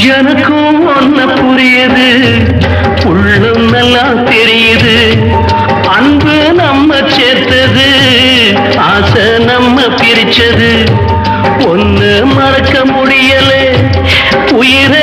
எனக்கும் ஒன்ன புரியுது, உள்ளம் நல்லா தெரியுது. அன்பு நம்ம சேர்த்தது, ஆசை நம்ம பிரிச்சது. ஒன்னு மறக்க முடியல, உயிரை